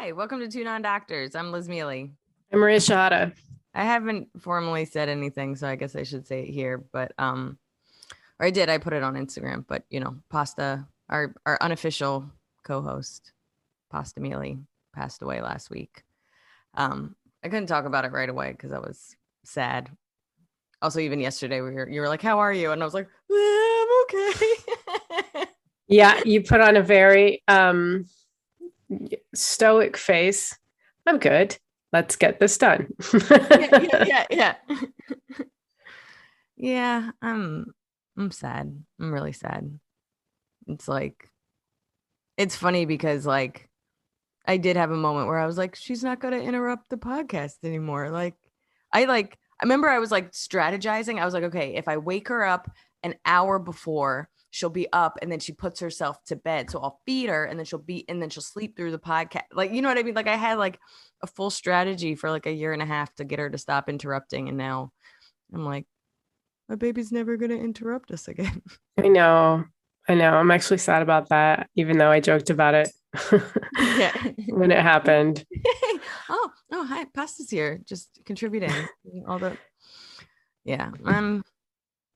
Hi, welcome to Two Non-Doctors. I'm Liz Mealy. I'm Maria Shahada. I haven't formally said anything, so I guess I should say it here, but or I put it on Instagram, but Pasta, our unofficial co-host, Pasta Mealy, passed away last week. I couldn't talk about it right away because I was sad. Also, even yesterday you were like, "How are you?" And I was like, "I'm okay." Yeah, you put on a very stoic face. I'm good. Let's get this done. Yeah. Yeah, I'm sad. I'm really sad. It's like it's funny because like I did have a moment where I was like, she's not gonna interrupt the podcast anymore. I remember I was like strategizing. I was like, okay, if I wake her up an hour before, she'll be up and then she puts herself to bed. So I'll feed her and then she'll sleep through the podcast. Like, you know what I mean? Like I had like a full strategy for like a year and a half to get her to stop interrupting. And now I'm like, my baby's never gonna interrupt us again. I know. I know. I'm actually sad about that, even though I joked about it Yeah. when it happened. Oh, hi, Pasta's here, just contributing all the. Yeah,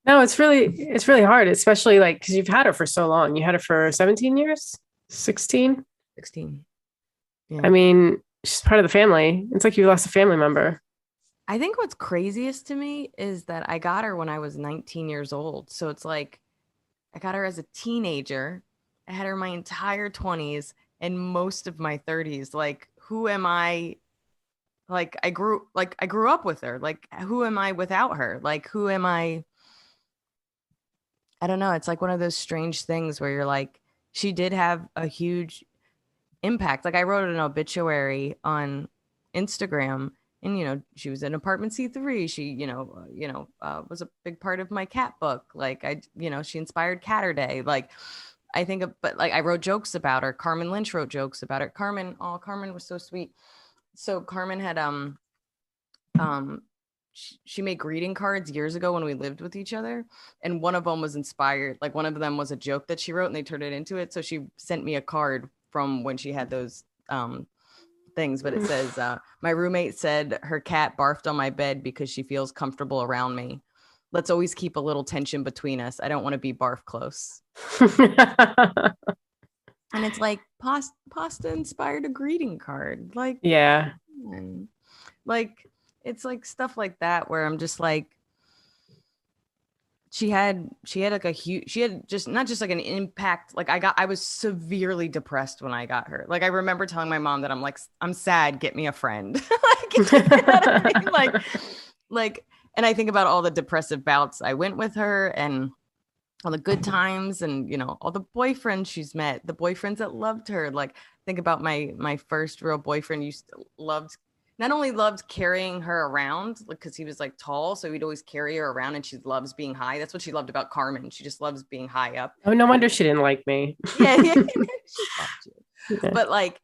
No, it's really hard, especially like because you've had her for so long. You had her for 17 years, 16. 16. I Yeah, mean, she's part of the family. It's like you lost a family member. I think what's craziest to me is that I got her when I was 19 years old. So it's like I got her as a teenager. I had her my entire 20s and most of my 30s. Like, who am I? I grew up with her. Like, who am I without her? Like, who am I? I don't know. It's like one of those strange things where you're like, she did have a huge impact. Like I wrote an obituary on Instagram, and she was in apartment C3. She, was a big part of my cat book. Like she inspired Catter Day. Like I think, but like I wrote jokes about her. Carmen Lynch wrote jokes about her. Carmen was so sweet. So Carmen had um she made greeting cards years ago when we lived with each other, and one of them was inspired, like one of them was a joke that she wrote and they turned it into it. So she sent me a card from when she had those things, but it says my roommate said her cat barfed on my bed because she feels comfortable around me. Let's always keep a little tension between us. I don't want to be barf close. And it's like pasta inspired a greeting card, like Yeah. like it's like stuff like that where I'm just like she had like a huge, she had just not just like an impact. Like I was severely depressed when I got her. Like I remember telling my mom that I'm sad, get me a friend. Like, you know what I mean? Like and I think about all the depressive bouts I went with her and all the good times and all the boyfriends she's met, the boyfriends that loved her. Like think about my first real boyfriend. Loved not only loved carrying her around, like because he was like tall, so he'd always carry her around, and she loves being high. That's what she loved about Carmen. She just loves being high up. Oh, no wonder she didn't like me. Yeah. She loved you. Yeah. But like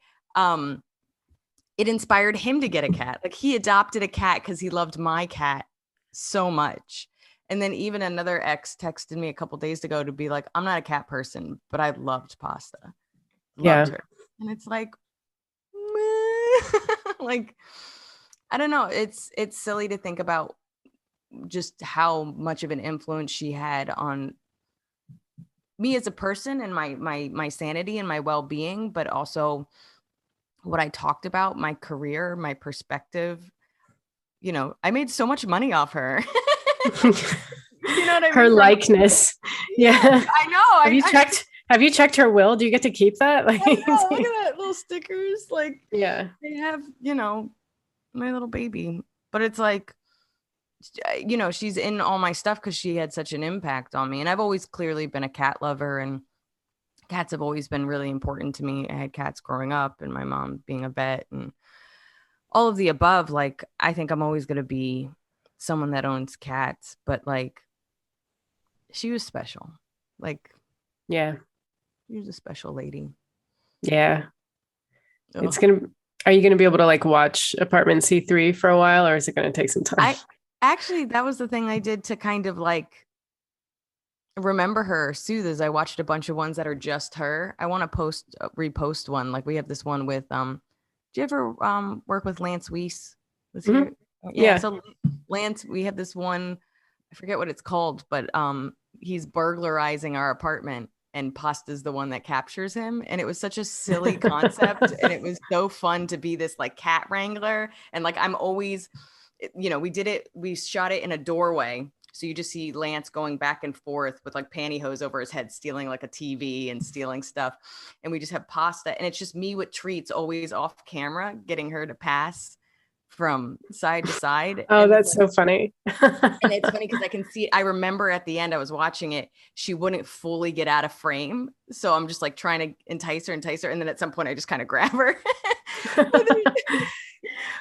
it inspired him to get a cat. Like he adopted a cat because he loved my cat so much. And then even another ex texted me a couple days ago to be like, I'm not a cat person, but I loved Pasta. Loved Yeah. her. And it's like, like, I don't know. It's silly to think about just how much of an influence she had on me as a person and my sanity and my well-being, but also what I talked about, my career, my perspective. I made so much money off her. You know what I Her mean? likeness. Yeah, Yeah. I know. Have you checked her will? Do you get to keep that? Like, I know. Look at that little stickers. Like yeah. they have, my little baby. But it's like, she's in all my stuff because she had such an impact on me. And I've always clearly been a cat lover, and cats have always been really important to me. I had cats growing up, and my mom being a vet, and all of the above. Like, I think I'm always going to be someone that owns cats, but like, she was special. Like, Yeah. she was a special lady. Yeah. It's Ugh. gonna Are you gonna be able to like watch Apartment C3 for a while, or is it gonna take some time? I actually, that was the thing I did to kind of like remember her, soothe, as I watched a bunch of ones that are just her. I want to repost one. Like we have this one with did you ever work with Lance Weiss? Was he? Mhm. Yeah. Yeah. So Lance, we have this one, I forget what it's called, but he's burglarizing our apartment and Pasta's the one that captures him. And it was such a silly concept. And it was so fun to be this like cat wrangler. And like, I'm always, you know, we shot it in a doorway. So you just see Lance going back and forth with like pantyhose over his head, stealing like a TV and stealing stuff. And we just have Pasta. And it's just me with treats always off camera, getting her to pass from side to side. Oh, And that's so funny. and it's funny because I can see it. I remember at the end, I was watching it, she wouldn't fully get out of frame. So I'm just like trying to entice her. And then at some point I just kind of grab her.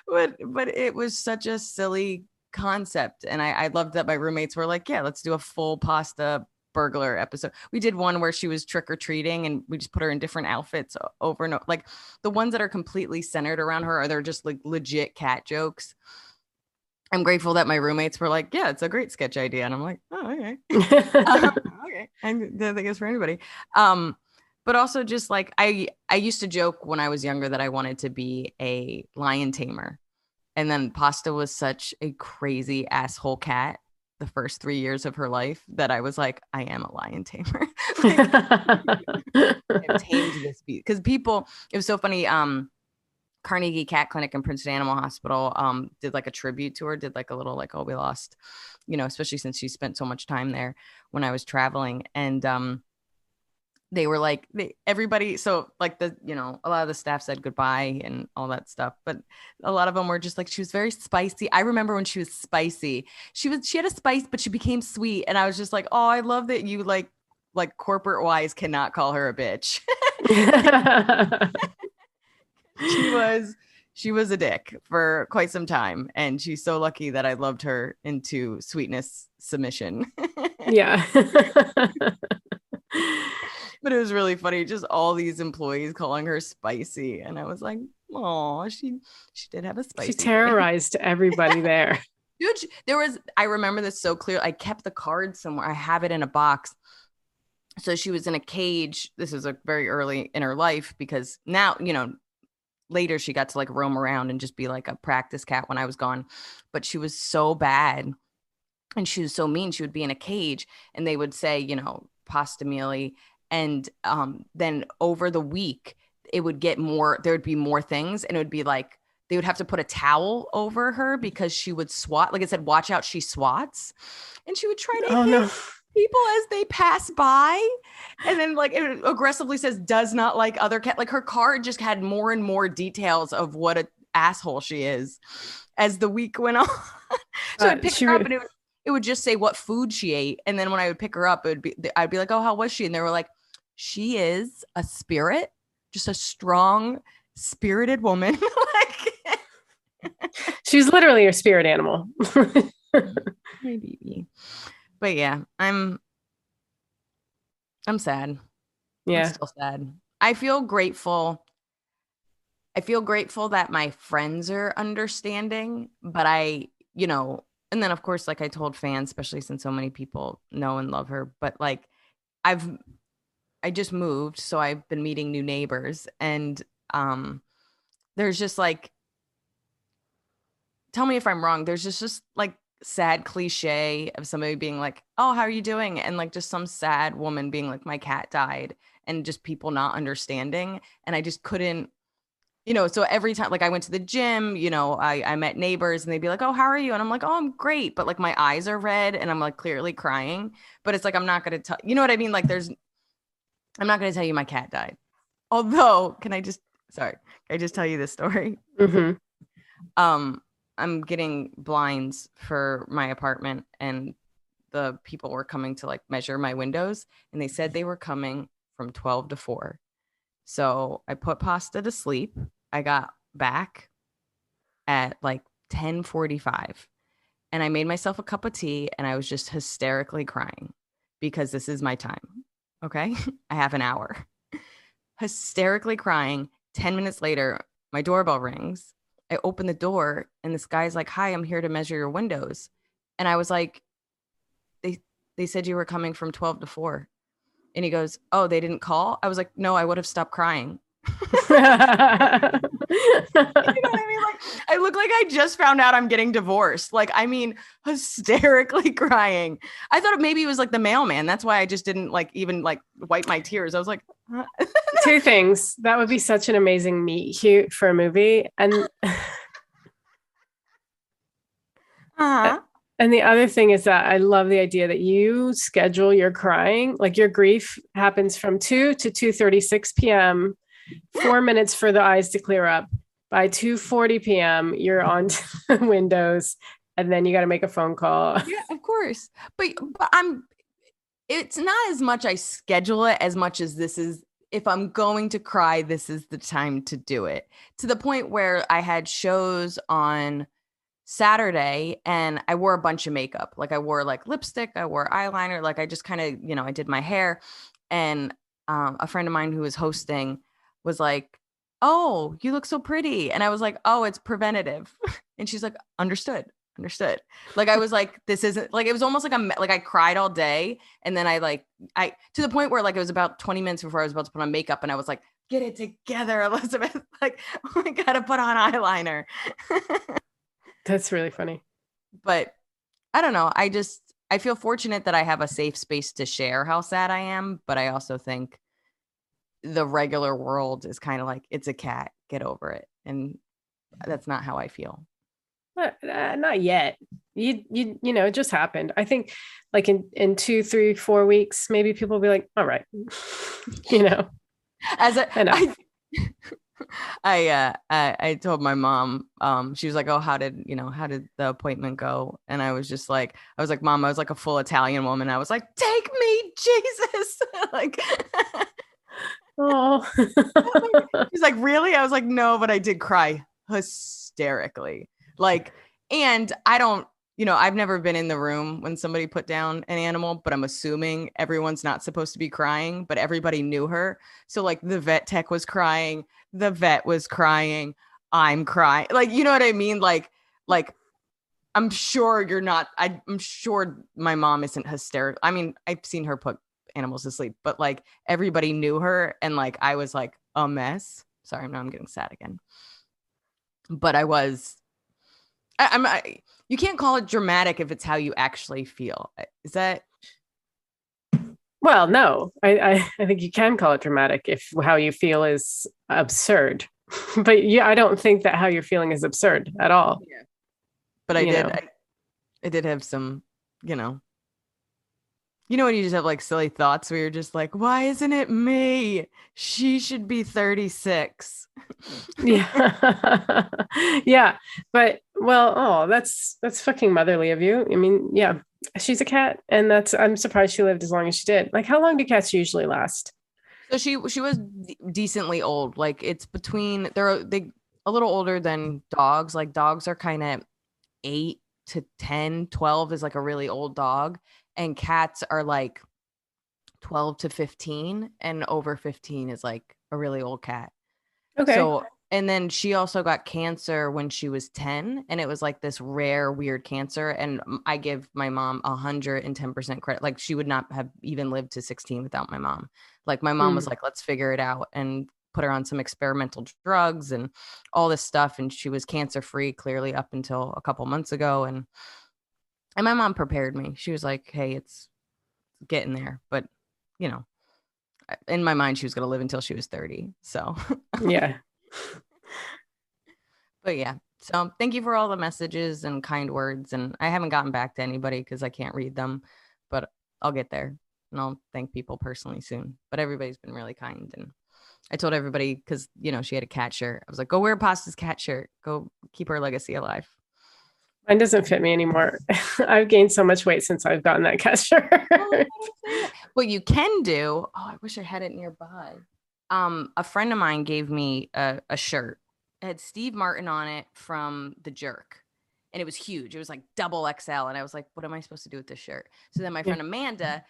but it was such a silly concept. And I loved that my roommates were like, yeah, let's do a full Pasta burglar episode. We did one where she was trick-or-treating and we just put her in different outfits over and over. Like the ones that are completely centered around her, are they're just like legit cat jokes. I'm grateful that my roommates were like, yeah, it's a great sketch idea. And I'm like, oh, okay. Okay. I don't think it's for anybody. But also just like, I used to joke when I was younger that I wanted to be a lion tamer. And then Pasta was such a crazy asshole cat the first 3 years of her life that I was like, I am a lion tamer. I've tamed this beast. Because people, it was so funny. Carnegie Cat Clinic and Princeton Animal Hospital did like a tribute to her, did like a little like, oh, we lost, you know, especially since she spent so much time there when I was traveling. And they were like, everybody, so like the, you know, a lot of the staff said goodbye and all that stuff, but a lot of them were just like, she was very spicy. I remember when she was spicy, she had a spice, but she became sweet. And I was just like, oh, I love that you like corporate wise cannot call her a bitch. She was a dick for quite some time, and she's so lucky that I loved her into sweetness submission. Yeah. But it was really funny, just all these employees calling her spicy, and I was like, oh, she did have a spicy. She terrorized everybody there. Dude, I remember this so clear. I kept the card somewhere. I have it in a box. So she was in a cage. This was very early in her life, because now, you know, later she got to like roam around and just be like a practice cat when I was gone. But she was so bad and she was so mean. She would be in a cage and they would say, you know, pasta mealy. And then over the week, it would get more, there would be more things. And it would be like, they would have to put a towel over her because she would swat. Like I said, watch out, she swats. And she would try to hit people as they pass by. And then like it aggressively says, does not like other cat. Like her card just had more and more details of what an asshole she is as the week went on. So I'd pick her up and it would just say what food she ate. And then when I would pick her up, I'd be like, oh, how was she? And they were like, she is a spirit, just a strong, spirited woman. She's literally a spirit animal. Maybe. But yeah, I'm sad. Yeah. I'm still sad. I feel grateful that my friends are understanding, but you know, and then of course, like I told fans, especially since so many people know and love her, but like I just moved, so I've been meeting new neighbors, and there's just like, tell me if I'm wrong, there's just like sad cliche of somebody being like, oh, how are you doing? And like just some sad woman being like, my cat died, and just people not understanding. And I just couldn't, you know, so every time, like I went to the gym, you know, I met neighbors and they'd be like, oh, how are you? And I'm like, oh, I'm great. But like my eyes are red and I'm like clearly crying, but it's like, I'm not going to tell, you know what I mean? Like I'm not going to tell you my cat died. Although, can I just tell you this story? Mm-hmm. I'm getting blinds for my apartment, and the people were coming to like measure my windows, and they said they were coming from 12 to 4. So I put Pasta to sleep. I got back at like 10:45, and I made myself a cup of tea, and I was just hysterically crying because this is my time. Okay. I have an hour. Hysterically crying. 10 minutes later, my doorbell rings. I open the door and this guy's like, hi, I'm here to measure your windows. And I was like, they said you were coming from 12 to 4. And he goes, oh, they didn't call? I was like, no, I would have stopped crying. You know what I mean? Like, I look like I just found out I'm getting divorced. Like, I mean, hysterically crying. I thought maybe it was like the mailman. That's why I just didn't like even like wipe my tears. I was like, huh? Two things. That would be such an amazing meet cute for a movie. Uh-huh. And the other thing is that I love the idea that you schedule your crying, like your grief happens from 2 to 2:36 p.m., 4 minutes for the eyes to clear up. By 2:40 p.m., you're on Windows, and then you got to make a phone call. Yeah, of course. But it's not as much I schedule it as much as this is, if I'm going to cry, this is the time to do it. To the point where I had shows on Saturday and I wore a bunch of makeup. Like I wore like lipstick, I wore eyeliner, like I just kind of, I did my hair. And a friend of mine who was hosting was like, "Oh, you look so pretty." And I was like, "Oh, it's preventative." And she's like, "Understood. Understood." Like I was like, this isn't like, it was almost like I cried all day. And then I to the point where like it was about 20 minutes before I was about to put on makeup. And I was like, "Get it together, Elizabeth." Like, oh, I gotta put on eyeliner. That's really funny. But I don't know. I feel fortunate that I have a safe space to share how sad I am. But I also think the regular world is kind of like, it's a cat, get over it. And that's not how I feel. Not yet. It just happened. I think like in 2, 3, 4 weeks, maybe people will be like, all right, As a, I know. I told my mom, she was like, "Oh, how did the appointment go?" And I was like, "Mom, I was like a full Italian woman. I was like, take me, Jesus." Like, Oh, she's like, "Really?" I was like, "No, but I did cry hysterically." Like, and I don't, I've never been in the room when somebody put down an animal, but I'm assuming everyone's not supposed to be crying, but everybody knew her. So like the vet tech was crying, the vet was crying, I'm crying. Like, you know what I mean? Like I'm sure you're not, I'm sure my mom isn't hysterical. I mean, I've seen her put animals to sleep, but like everybody knew her. And like, I was like a mess. Sorry, now I'm getting sad again. But I was, you can't call it dramatic if it's how you actually feel. Is that? well, no, I think you can call it dramatic if how you feel is absurd. But yeah, I don't think that how you're feeling is absurd at all. Yeah. But I did have some, when you just have like silly thoughts where you're just like, why isn't it me? She should be 36. Yeah. Yeah. But well, oh, that's fucking motherly of you. I mean, yeah, she's a cat, and I'm surprised she lived as long as she did. Like, how long do cats usually last? So she was decently old. Like it's between they a little older than dogs. Like dogs are kind of 8 to 10, 12 is like a really old dog, and cats are like 12 to 15, and over 15 is like a really old cat. Okay. So, and then she also got cancer when she was 10, and it was like this rare, weird cancer. And I give my mom 110% credit. Like, she would not have even lived to 16 without my mom. Like, my mom was like, let's figure it out, and put her on some experimental drugs and all this stuff. And she was cancer free clearly up until a couple months ago. And my mom prepared me. She was like, hey, it's getting there. But, in my mind, she was going to live until she was 30. So, Yeah. but yeah. So thank you for all the messages and kind words. And I haven't gotten back to anybody because I can't read them, but I'll get there and I'll thank people personally soon. But everybody's been really kind. And I told everybody, because, she had a cat shirt. I was like, go wear Pasta's cat shirt. Go keep her legacy alive. Mine doesn't fit me anymore. I've gained so much weight since I've gotten that cat shirt. What you can do, I wish I had it nearby. A friend of mine gave me a shirt. It had Steve Martin on it from The Jerk. And it was huge. It was like double XL. And I was like, what am I supposed to do with this shirt? So then my friend Amanda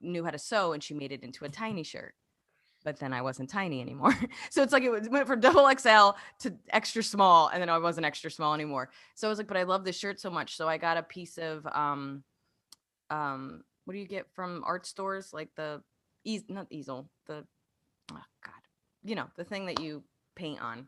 knew how to sew, and she made it into a tiny shirt. But then I wasn't tiny anymore. So it's like it went from double XL to extra small, and then I wasn't extra small anymore. So I was like, but I love this shirt so much. So I got a piece of what do you get from art stores? Like not easel, the, oh God, the thing that you paint on.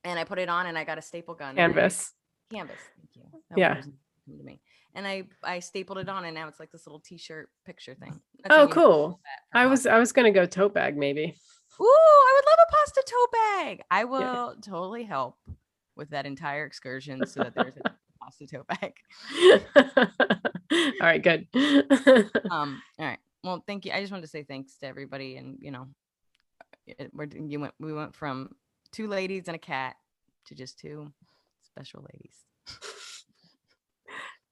and I put it on and I got a staple gun. Canvas. Canvas. Thank you. That Yeah. word was new to me. And I stapled it on, and now it's like this little t-shirt picture thing. Oh, cool. I was going to go tote bag maybe. Ooh, I would love a pasta tote bag. I will totally help with that entire excursion so that there's a pasta tote bag. All right, good. All right. Well, thank you. I just wanted to say thanks to everybody, and we went from 2 ladies and a cat to just 2 special ladies.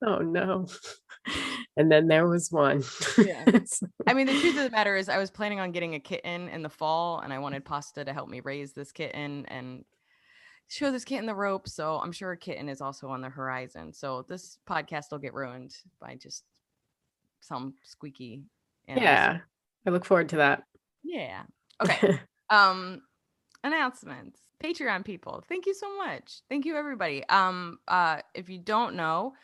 Oh no. And then there was one. Yeah. I mean, the truth of the matter is I was planning on getting a kitten in the fall, and I wanted Pasta to help me raise this kitten and show this kitten the ropes. So I'm sure a kitten is also on the horizon. So this podcast will get ruined by just some squeaky animals. Yeah. I look forward to that. Yeah. Okay. Announcements. Patreon people, thank you so much. Thank you, everybody. If you don't know,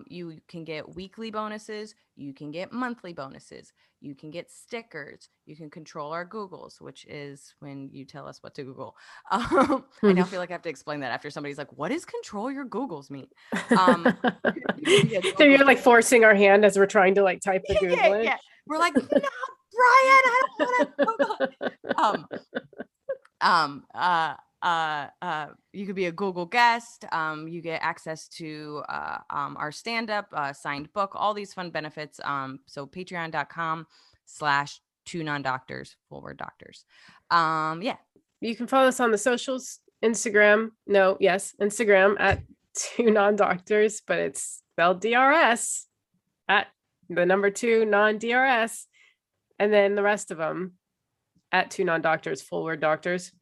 you can get weekly bonuses, you can get monthly bonuses, you can get stickers, you can control our Googles, which is when you tell us what to Google. I now feel like I have to explain that after somebody's like, what does control your Googles mean? So you're like forcing our hand as we're trying to like type the Google in. Yeah. We're like, no, Brian, I don't want to you could be a Google guest. You get access to our stand-up, signed book, all these fun benefits. So patreon.com/2nondoctors, full word doctors. Yeah. You can follow us on the socials, Instagram at 2nondoctors, but it's spelled DRS at the number 2 non-DRS, and then the rest of them at 2nondoctors, full word doctors.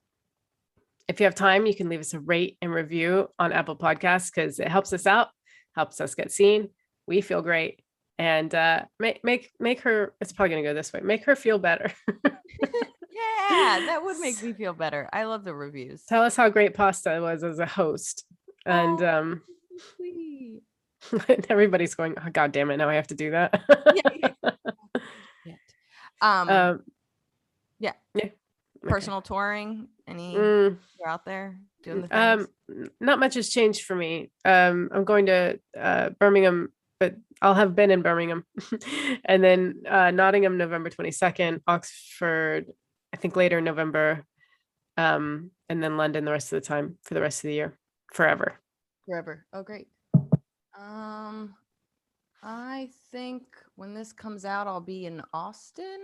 If you have time, you can leave us a rate and review on Apple Podcasts because it helps us out, helps us get seen. We feel great. And make her, it's probably going to go this way, make her feel better. Yeah, that would make me feel better. I love the reviews. Tell us how great Pasta was as a host. And everybody's going, oh, God damn it, now I have to do that. Yeah. Personal touring, you're out there doing the things? Not much has changed for me. I'm going to Birmingham, but I'll have been in Birmingham. And then Nottingham November 22nd, Oxford I think later November, and then London the rest of the time for the rest of the year, forever. Oh, great. I think when this comes out, I'll be in Austin.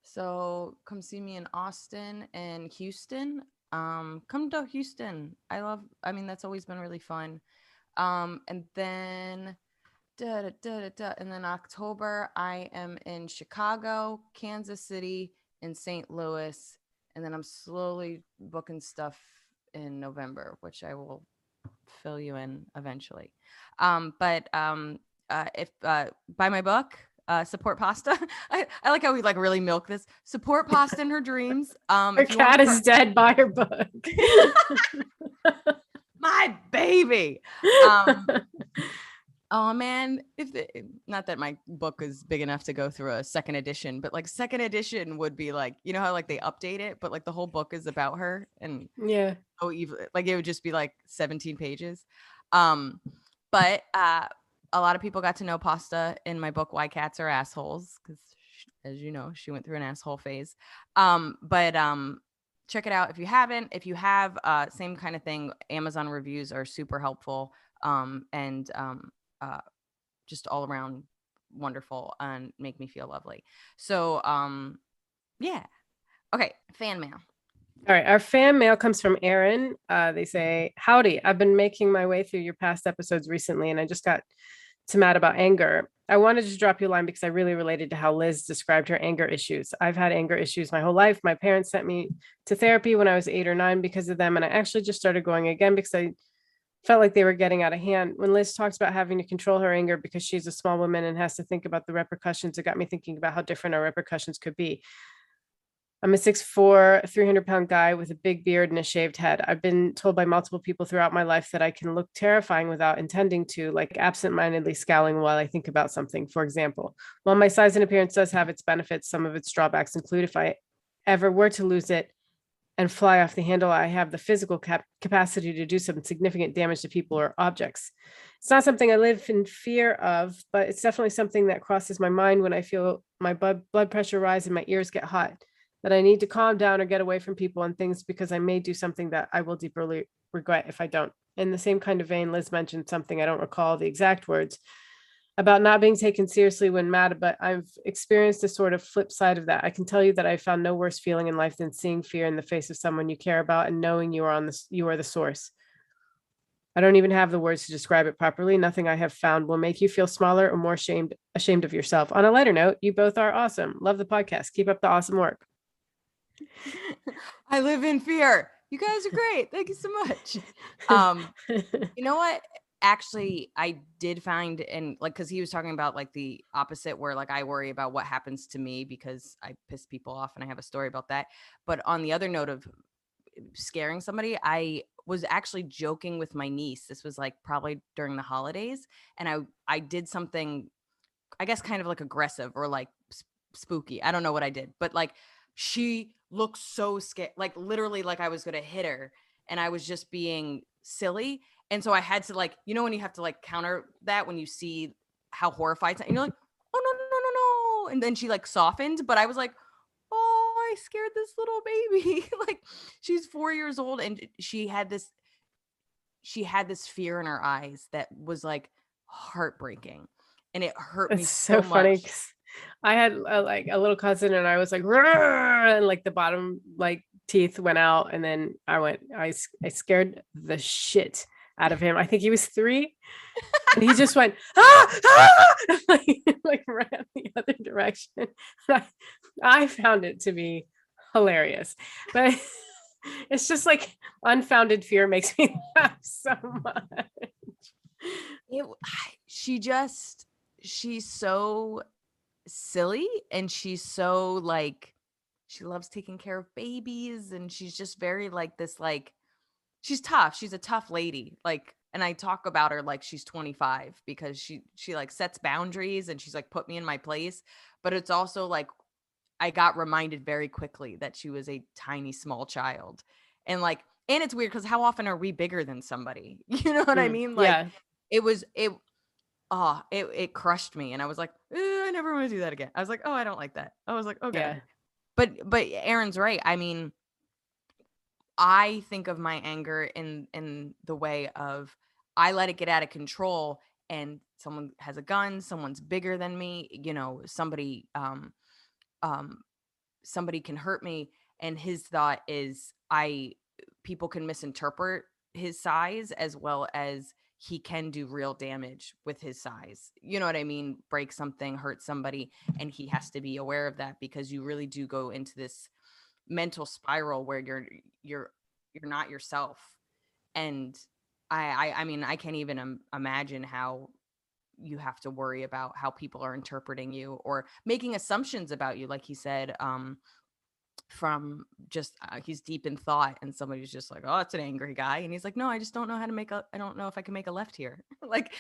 So come see me in Austin and Houston. Come to Houston. That's always been really fun. And then October, I am in Chicago, Kansas City, and St. Louis. And then I'm slowly booking stuff in November, which I will fill you in eventually. If buy my book, support Pasta. I like how we like really milk this. Support Pasta in her dreams. Her cat is dead. Buy her book. My baby. Oh man, not that my book is big enough to go through a second edition, but like second edition would be like, you know how like they update it, but like the whole book is about her, and like it would just be like 17 pages. But a lot of people got to know Pasta in my book, Why Cats Are Assholes, because as you know, she went through an asshole phase. Check it out if you haven't. If you have, same kind of thing. Amazon reviews are super helpful, and just all around wonderful and make me feel lovely. So, yeah. Okay, fan mail. All right, our fan mail comes from Aaron. They say, howdy, I've been making my way through your past episodes recently, and I just got to mad about anger. I wanted to drop you a line because I really related to how Liz described her anger issues. I've had anger issues my whole life. My parents sent me to therapy when I was 8 or 9 because of them, and I actually just started going again because I felt like they were getting out of hand. When Liz talks about having to control her anger because she's a small woman and has to think about the repercussions, it got me thinking about how different our repercussions could be. I'm a 6'4", 300-pound guy with a big beard and a shaved head. I've been told by multiple people throughout my life that I can look terrifying without intending to, like absentmindedly scowling while I think about something. For example, while my size and appearance does have its benefits, some of its drawbacks include if I ever were to lose it, and fly off the handle, I have the physical capacity to do some significant damage to people or objects. It's not something I live in fear of, but it's definitely something that crosses my mind when I feel my blood pressure rise and my ears get hot, that I need to calm down or get away from people and things because I may do something that I will deeply regret if I don't. In the same kind of vein, Liz mentioned something, I don't recall the exact words, about not being taken seriously when mad, but I've experienced a sort of flip side of that. I can tell you that I found no worse feeling in life than seeing fear in the face of someone you care about and knowing you are the source. I don't even have the words to describe it properly. Nothing I have found will make you feel smaller or more ashamed of yourself. On a lighter note, you both are awesome. Love the podcast. Keep up the awesome work. I live in fear. You guys are great. Thank you so much. You know what? Actually, I did find, and like, because he was talking about like the opposite, where like I worry about what happens to me because I piss people off, and I have a story about that. But on the other note of scaring somebody, I was actually joking with my niece. This was like probably during the holidays, and I did something, I guess, kind of like aggressive or like spooky. I don't know what I did, but like she looked so scared, like literally like I was gonna hit her, and I was just being silly. And so I had to, like, when you have to like counter that when you see how horrified, and you're like, oh no, no, no, no. And then she like softened, but I was like, oh, I scared this little baby. Like, she's 4 years old, and she had this fear in her eyes that was like heartbreaking, and it hurt me It's so so funny. much. I had like a little cousin, and I was like, "Rrr!" And like the bottom like teeth went out, and then I scared the shit out of him. I think he was 3, and he just went ah, ah! like ran the other direction. I found it to be hilarious, but it's just like unfounded fear makes me laugh so much. It, she's so silly, and she's so like, she loves taking care of babies, and she's just very like this, like, she's tough. She's a tough lady. Like, and I talk about her like she's 25 because she like sets boundaries, and she's like put me in my place. But it's also like I got reminded very quickly that she was a tiny small child. And like, and it's weird because how often are we bigger than somebody? You know what I mean? Like, Yeah. it crushed me, and I was like, I never want to do that again. I was like, oh, I don't like that. I was like, okay. Yeah. But Aaron's right. I mean, I think of my anger in the way of, I let it get out of control, and someone has a gun, someone's bigger than me, um somebody can hurt me, and his thought is, people can misinterpret his size, as well as he can do real damage with his size. You know what I mean? Break something, hurt somebody, and he has to be aware of that, because you really do go into this mental spiral where you're not yourself. And I mean, I can't even imagine how you have to worry about how people are interpreting you or making assumptions about you, like he said, from just he's deep in thought, and somebody's just like, oh, it's an angry guy, and he's like, no, I just don't know how to I don't know if I can make a left here. Like,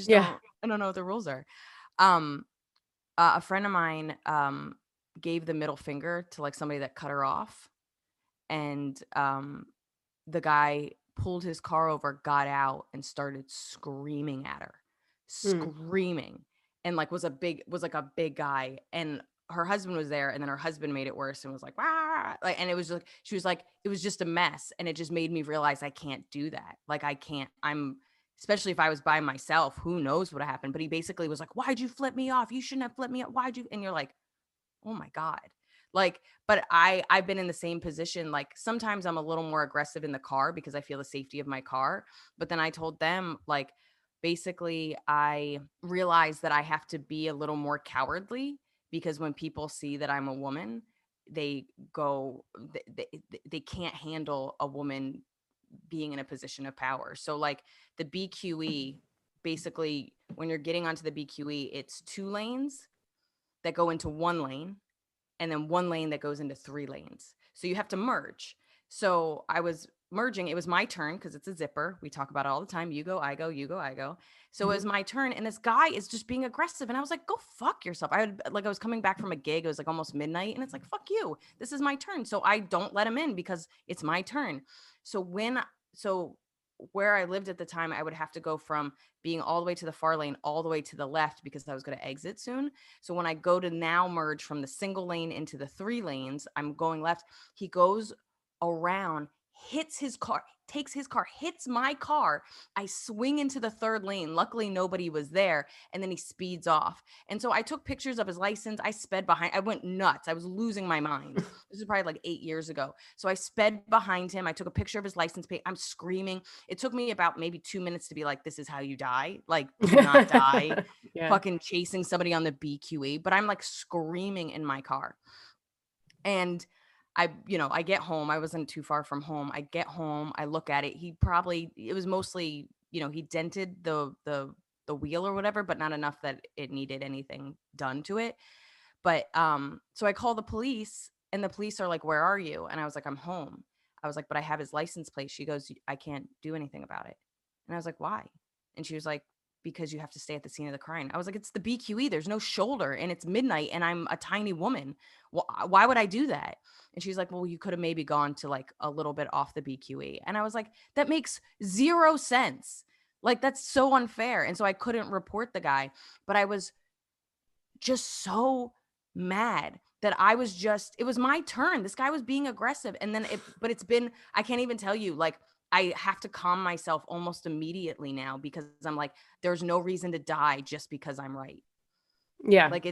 Yeah. I don't know what the rules are. um a friend of mine gave the middle finger to like somebody that cut her off, and the guy pulled his car over, got out, and started screaming at her, Mm. screaming, and like was like a big guy, and her husband was there, and then her husband made it worse and was like, "Wah!" Like, and it was like, she was like, it was just a mess, and it just made me realize I can't do that. Like, I can't. Especially if I was by myself, who knows what happened? But he basically was like, "Why'd you flip me off? You shouldn't have flipped me off. Why'd you?" And you're like, oh my God. Like, but I've been in the same position. Like, sometimes I'm a little more aggressive in the car because I feel the safety of my car. But then I told them, like, basically I realized that I have to be a little more cowardly, because when people see that I'm a woman, they go, they can't handle a woman being in a position of power. So like the BQE, basically when you're getting onto the BQE, it's 2 lanes that go into 1 lane, and then 1 lane that goes into 3 lanes. So you have to merge. So I was merging. It was my turn because it's a zipper. We talk about it all the time. You go, I go, you go, I go. So it was my turn. And this guy is just being aggressive. And I was like, go fuck yourself. I was coming back from a gig. It was like almost midnight. And it's like, fuck you. This is my turn. So I don't let him in because it's my turn. So where I lived at the time, I would have to go from being all the way to the far lane, all the way to the left because I was going to exit soon. So when I go to now merge from the single lane into the 3 lanes, I'm going left. He goes around, hits his car, takes his car, hits my car. I swing into the 3rd lane. Luckily, nobody was there. And then he speeds off. And so I took pictures of his license. I sped behind. I went nuts. I was losing my mind. This is probably like 8 years ago. So I sped behind him. I took a picture of his license plate. I'm screaming. It took me about maybe 2 minutes to be like, this is how you die. Like, do not die. Yeah. Fucking chasing somebody on the BQE. But I'm like screaming in my car. And I get home. I wasn't too far from home. I get home. I look at it. It was mostly, he dented the wheel or whatever, but not enough that it needed anything done to it. But so I call the police and the police are like, where are you? And I was like, I'm home. I was like, but I have his license plate. She goes, I can't do anything about it. And I was like, why? And she was like, because you have to stay at the scene of the crime. I was like, it's the BQE. There's no shoulder and it's midnight and I'm a tiny woman. Why would I do that? And she's like, well, you could have maybe gone to like a little bit off the BQE. And I was like, that makes 0 sense. Like, that's so unfair. And so I couldn't report the guy, but I was just so mad that it was my turn. This guy was being aggressive. And then I can't even tell you, like, I have to calm myself almost immediately now because I'm like, there's no reason to die just because I'm right. Yeah. Like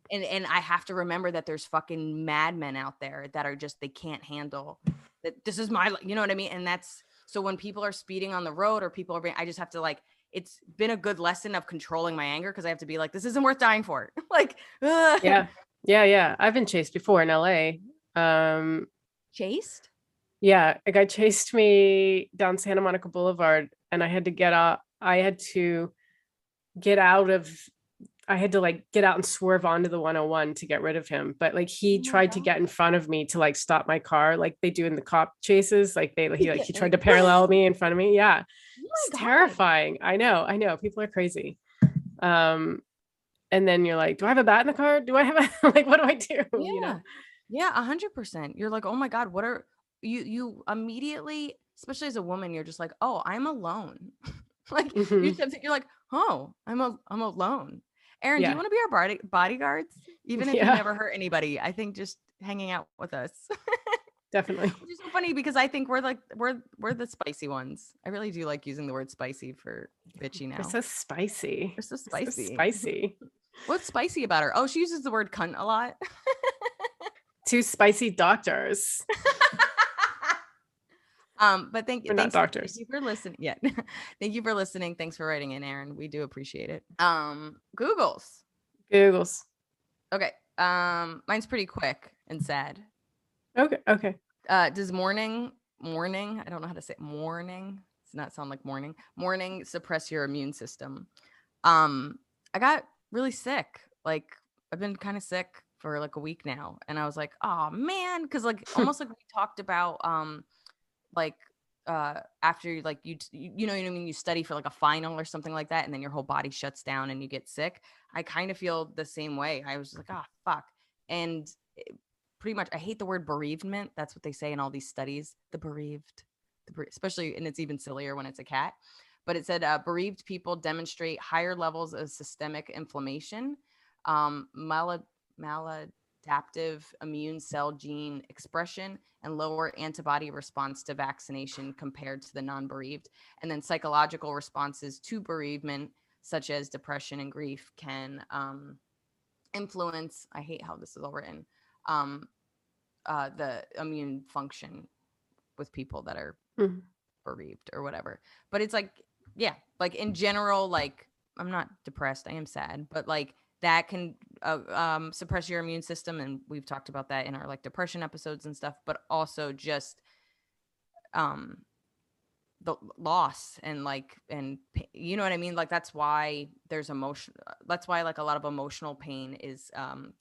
and I have to remember that there's fucking madmen out there that are just, they can't handle that. This is you know what I mean? And so when people are speeding on the road or people are I just have to it's been a good lesson of controlling my anger because I have to be like, this isn't worth dying for. Like, ugh. Yeah. I've been chased before in LA. Chased? Yeah, a guy chased me down Santa Monica Boulevard and I had to get out and swerve onto the 101 to get rid of him. But like he tried to get in front of me to like stop my car, like they do in the cop chases. Like he tried to parallel me in front of me. Yeah. It's terrifying. I know. People are crazy. And then you're like, do I have a bat in the car? Do I have like, what do I do? Yeah. Yeah, 100%. You're like, oh my God, what are you immediately, especially as a woman, you're just like, oh, I'm alone. Like you're like, oh, I'm alone. Aaron, do you want to be our bodyguards? Even if you never hurt anybody, I think just hanging out with us. Definitely. Which is so funny because I think we're the spicy ones. I really do like using the word spicy for bitchy now. We're so spicy. We're so spicy. So spicy. What's spicy about her? Oh, she uses the word cunt a lot. 2 spicy doctors. But thank you for listening. Yeah. Thank you for listening. Thanks for writing in, Aaron. We do appreciate it. Googles. Okay. Mine's pretty quick and sad. Okay. Does mourning, I don't know how to say mourning. Does not sound like morning. Mourning suppress your immune system. I got really sick. Like I've been kind of sick for like a week now. And I was like, oh man. Cause like almost like we talked about, after like you know what I mean, you study for like a final or something like that and then your whole body shuts down and you get sick. I kind of feel the same way. I was just like, oh fuck. And pretty much I hate the word bereavement. That's what they say in all these studies, the bereaved, especially, and it's even sillier when it's a cat. But it said bereaved people demonstrate higher levels of systemic inflammation, maladaptive immune cell gene expression, and lower antibody response to vaccination compared to the non-bereaved. And then psychological responses to bereavement, such as depression and grief, can influence, I hate how this is all written, the immune function with people that are bereaved or whatever. But it's like, yeah, like in general, like I'm not depressed, I am sad, but like that can suppress your immune system. And we've talked about that in our like depression episodes and stuff, but also just the loss and like, and you know what I mean? Like, that's why there's emotion. That's why like a lot of emotional pain is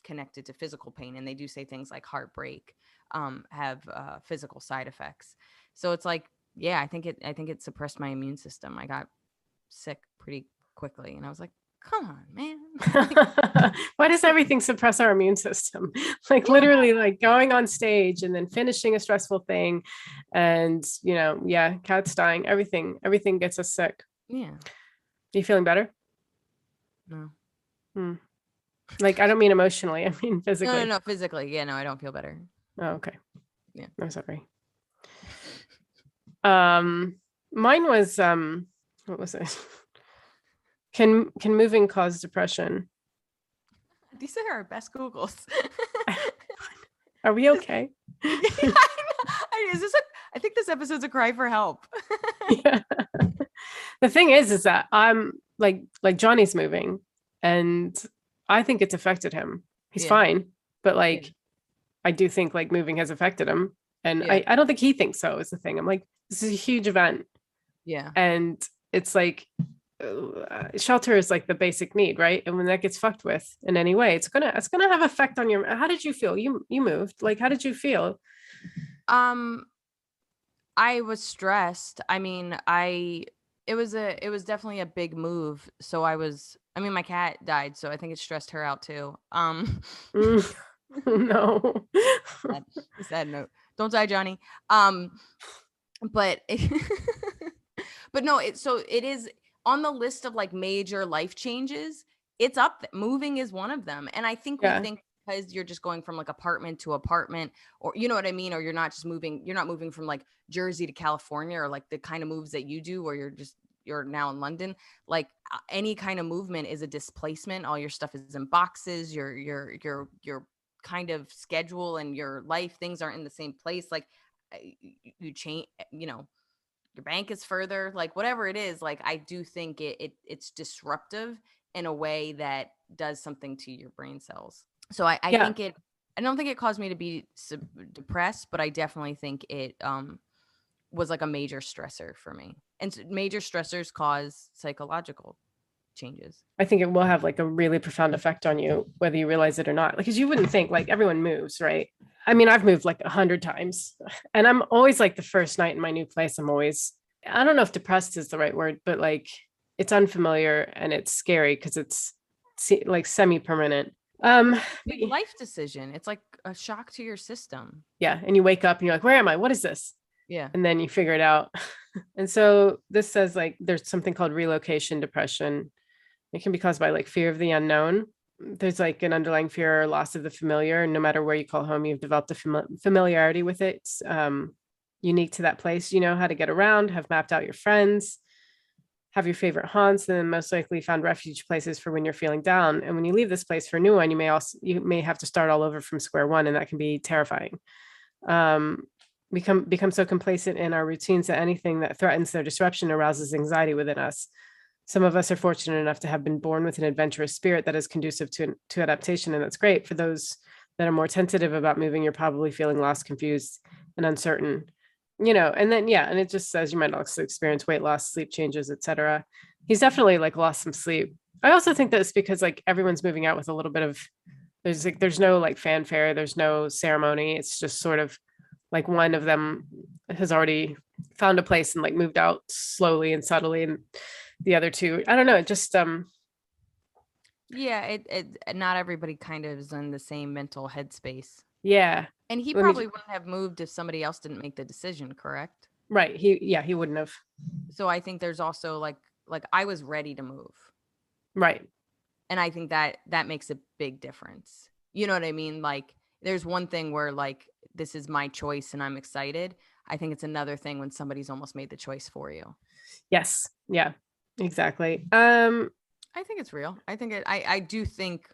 connected to physical pain. And they do say things like heartbreak have physical side effects. So it's like, yeah, I think it suppressed my immune system. I got sick pretty quickly, and I was like, come on, man. Why does everything suppress our immune system? Like Yeah. literally like going on stage and then finishing a stressful thing and yeah, cats dying, everything gets us sick. Yeah. Are you feeling better? No. Hmm. Like I don't mean emotionally, I mean physically. No, physically. Yeah, no, I don't feel better. Oh, okay. Yeah. I'm sorry. Mine was what was it? Can moving cause depression? These are our best Googles. Are we okay? Is this I think this episode's a cry for help. Yeah. The thing is that I'm like Johnny's moving and I think it's affected him. He's Yeah. fine, but like Yeah. I do think like moving has affected him. And Yeah. I don't think he thinks so is the thing. I'm like, this is a huge event. Yeah. And it's like shelter is like the basic need, right? And when that gets fucked with in any way, it's gonna have effect on your. How did you feel? You moved. Like, how did you feel? I was stressed. I mean, it was definitely a big move. So I mean, my cat died, so I think it stressed her out too. No. Sad note. Don't die, Johnny. But but no, it is on the list of like major life changes. It's up. Moving is one of them, and I think we think because you're just going from like apartment to apartment, or you know what I mean, or you're not moving from like Jersey to California, or like the kind of moves that you do, where you're now in London. Like any kind of movement is a displacement. All your stuff is in boxes. Your kind of schedule and your life things aren't in the same place. Like you change, your bank is further, like whatever it is. Like I do think it's disruptive in a way that does something to your brain cells. So I think I don't think it caused me to be depressed, but I definitely think it was like a major stressor for me. And major stressors cause psychological changes. I think it will have like a really profound effect on you, whether you realize it or not. Because you wouldn't think like everyone moves, right? I mean, I've moved like 100 times and I'm always like the first night in my new place. I don't know if depressed is the right word, but like it's unfamiliar and it's scary because it's like semi-permanent. Big life decision. It's like a shock to your system. Yeah. And you wake up and you're like, where am I? What is this? Yeah. And then you figure it out. And so this says like there's something called relocation depression. It can be caused by like fear of the unknown. There's like an underlying fear or loss of the familiar. And no matter where you call home, you've developed a familiarity with it. It's unique to that place. You know how to get around, have mapped out your friends, have your favorite haunts, and then most likely found refuge places for when you're feeling down. And when you leave this place for a new one, you may have to start all over from square one, and that can be terrifying. Become so complacent in our routines that anything that threatens their disruption arouses anxiety within us. Some of us are fortunate enough to have been born with an adventurous spirit that is conducive to adaptation, and that's great. For those that are more tentative about moving, you're probably feeling lost, confused, and uncertain. And then and it just says you might also experience weight loss, sleep changes, etc. He's definitely like lost some sleep. I also think that it's because like everyone's moving out with a little bit of there's no like fanfare, there's no ceremony. It's just sort of like one of them has already found a place and like moved out slowly and subtly, and the other two, I don't know, it just yeah, it not everybody kind of is in the same mental headspace. Yeah. And he probably wouldn't have moved if somebody else didn't make the decision, correct? Right. He wouldn't have. So I think there's also like I was ready to move. Right. And I think that makes a big difference. You know what I mean? Like there's one thing where like this is my choice and I'm excited. I think it's another thing when somebody's almost made the choice for you. Yes. Yeah. Exactly. I think it's real. I think I do think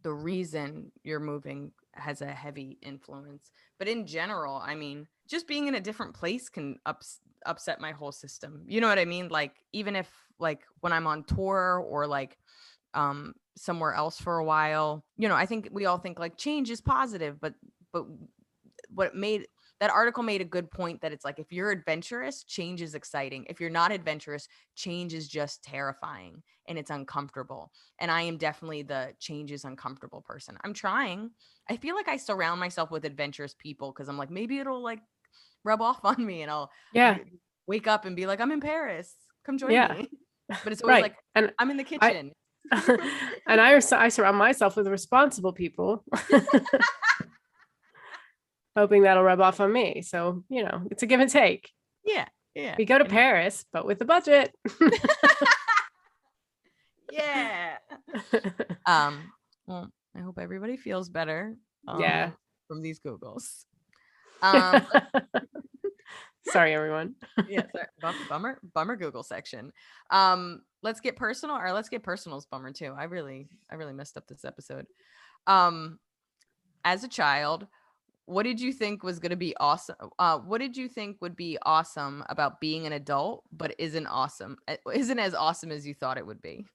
the reason you're moving has a heavy influence. But in general, I mean, just being in a different place can upset my whole system. You know what I mean? Like even if like when I'm on tour or like somewhere else for a while, I think we all think like change is positive, but that article made a good point that it's like if you're adventurous, change is exciting. If you're not adventurous, change is just terrifying and it's uncomfortable. And I am definitely the change is uncomfortable person. I'm trying. I feel like I surround myself with adventurous people because I'm like, maybe it'll like rub off on me, and I'll Yeah. wake up and be like, I'm in Paris, come join Yeah. me. But it's always Right. like, And I'm in the I, kitchen. and I surround myself with responsible people, hoping that'll rub off on me. So, it's a give and take. Yeah. Yeah. We go to And Paris, but with a budget. yeah. Well, I hope everybody feels better. Yeah. From these Googles. Um, Sorry, everyone. yeah, bummer Google section. Let's get personal, or let's get personal's bummer too. I really messed up this episode. As a child, what did you think was going to be awesome? What did you think would be awesome about being an adult, but isn't as awesome as you thought it would be?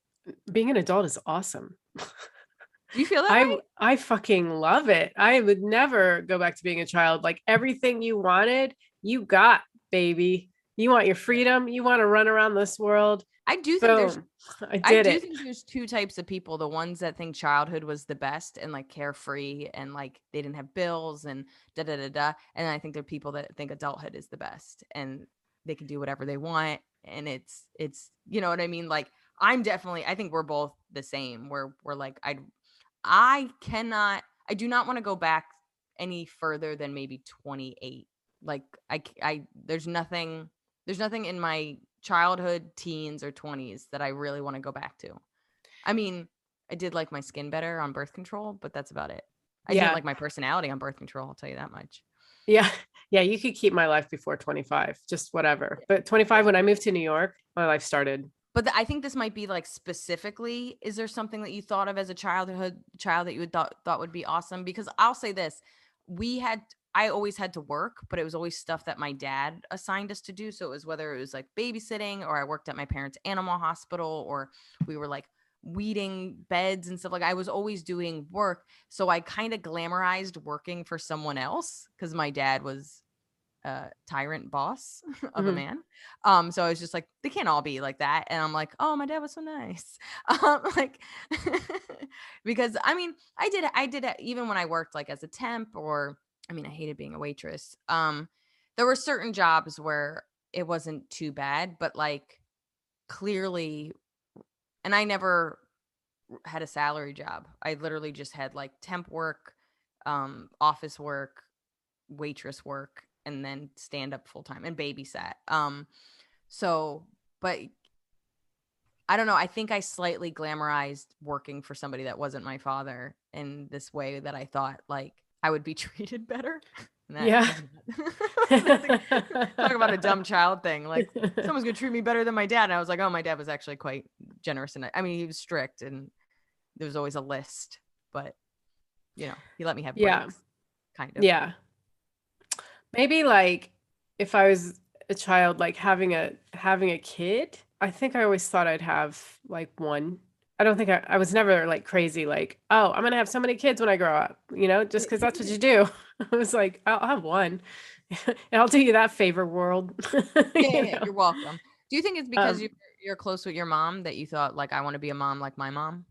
Being an adult is awesome. Do you feel that way? I fucking love it. I would never go back to being a child. Like, everything you wanted, you got, baby. You want your freedom. You want to run around this world. I do think think there's two types of people. The ones that think childhood was the best and like carefree and like they didn't have bills and da da da da. And I think there are people that think adulthood is the best and they can do whatever they want. And it's you know what I mean? Like, I think we're both the same. We're like, I do not want to go back any further than maybe 28. Like, there's nothing in my childhood, teens, or 20s that I really want to go back to. I mean, I did like my skin better on birth control, but that's about it. I didn't like my personality on birth control, I'll tell you that much. Yeah. Yeah, you could keep my life before 25, just whatever. But 25, when I moved to New York, my life started. But I think this might be like specifically, is there something that you thought of as a child that you would thought would be awesome? Because I'll say this, I always had to work, but it was always stuff that my dad assigned us to do. So it was whether it was like babysitting, or I worked at my parents' animal hospital, or we were like weeding beds and stuff. Like, I was always doing work. So I kind of glamorized working for someone else because my dad was tyrant boss of a man. So I was just like, they can't all be like that. And I'm like, oh, my dad was so nice. Like, because I mean, I did it even when I worked like as a temp, or I mean, I hated being a waitress. There were certain jobs where it wasn't too bad, but like clearly, and I never had a salary job. I literally just had like temp work, office work, waitress work, and then stand up full time and babysat. So, but I don't know. I think I slightly glamorized working for somebody that wasn't my father in this way that I thought like I would be treated better. Yeah. Talk about a dumb child thing. Like, someone's gonna treat me better than my dad. And I was like, oh, my dad was actually quite generous. And I mean, he was strict and there was always a list, but he let me have breaks, kind of. Yeah. Maybe like if I was a child, like having a kid, I think I always thought I'd have like one. I don't think I was never like crazy, like, oh, I'm going to have so many kids when I grow up, just because that's what you do. I was like, I'll have one. And I'll do you that favor, world. Yeah, you're welcome. Do you think it's because you're close with your mom that you thought like, I want to be a mom like my mom?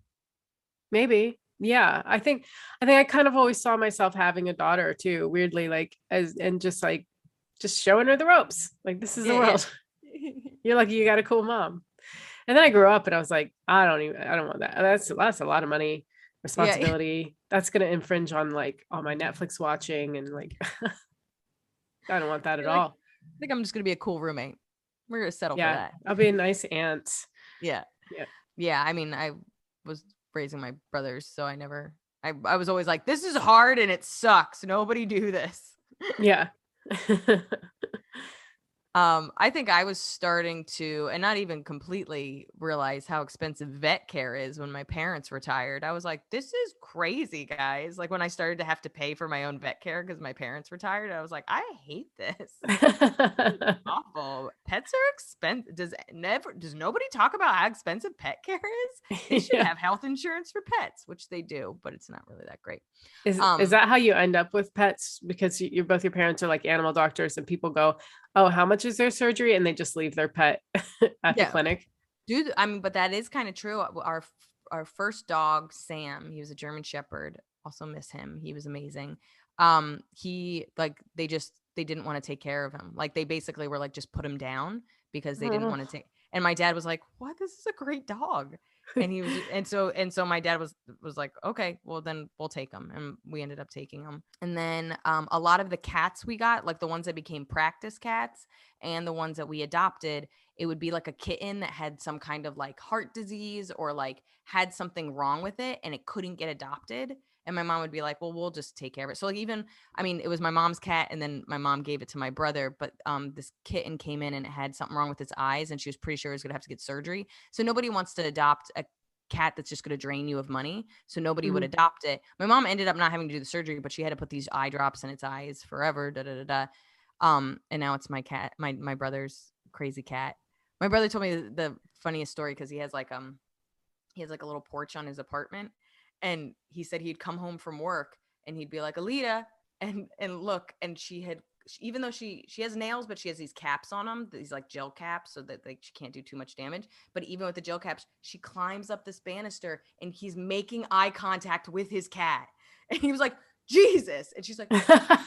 Maybe. Yeah. I think I kind of always saw myself having a daughter too, weirdly, like just showing her the ropes. Like, this is the world. You're lucky you got a cool mom. And then I grew up and I was like, I don't want that. That's a lot of money, responsibility. That's going to infringe on like all my Netflix watching. And like, I don't want that at all. I think I'm just going to be a cool roommate. We're going to settle for that. I'll be a nice aunt. Yeah. I mean, I was raising my brothers, so I was always like, this is hard and it sucks. Nobody do this. Yeah. I think I was starting to, and not even completely realize how expensive vet care is when my parents retired. I was like, this is crazy, guys. Like, when I started to have to pay for my own vet care because my parents retired, I was like, I hate this. It's awful. Pets are expensive. Does nobody talk about how expensive pet care is? They should have health insurance for pets, which they do, but it's not really that great. Is that how you end up with pets? Because both your parents are like animal doctors, and people go, oh, how much is their surgery? And they just leave their pet at the clinic. Dude, I mean, but that is kind of true. Our first dog, Sam, he was a German Shepherd. Also miss him. He was amazing. they didn't want to take care of him. Like they basically were like, just put him down because they didn't Oh, want to take. And my dad was like, what? This is a great dog. And he was, and so my dad was like, okay, well then we'll take him. And we ended up taking him. And then a lot of the cats we got, like the ones that became practice cats and the ones that we adopted, it would be like a kitten that had some kind of like heart disease or like had something wrong with it and it couldn't get adopted. And my mom would be like, well, we'll just take care of it. So like even, I mean, it was my mom's cat and then my mom gave it to my brother, but this kitten came in and it had something wrong with its eyes and she was pretty sure it was going to have to get surgery. So nobody wants to adopt a cat that's just going to drain you of money. So nobody would adopt it. My mom ended up not having to do the surgery, but she had to put these eye drops in its eyes forever. And now it's my cat, my brother's crazy cat. My brother told me the funniest story because he has like a little porch on his apartment. And he said he'd come home from work and he'd be like, Alita, and look, and even though she has nails, but she has these caps on them, these like gel caps, so that like she can't do too much damage. But even with the gel caps, she climbs up this banister and he's making eye contact with his cat. And he was like, Jesus. And she's like, it's like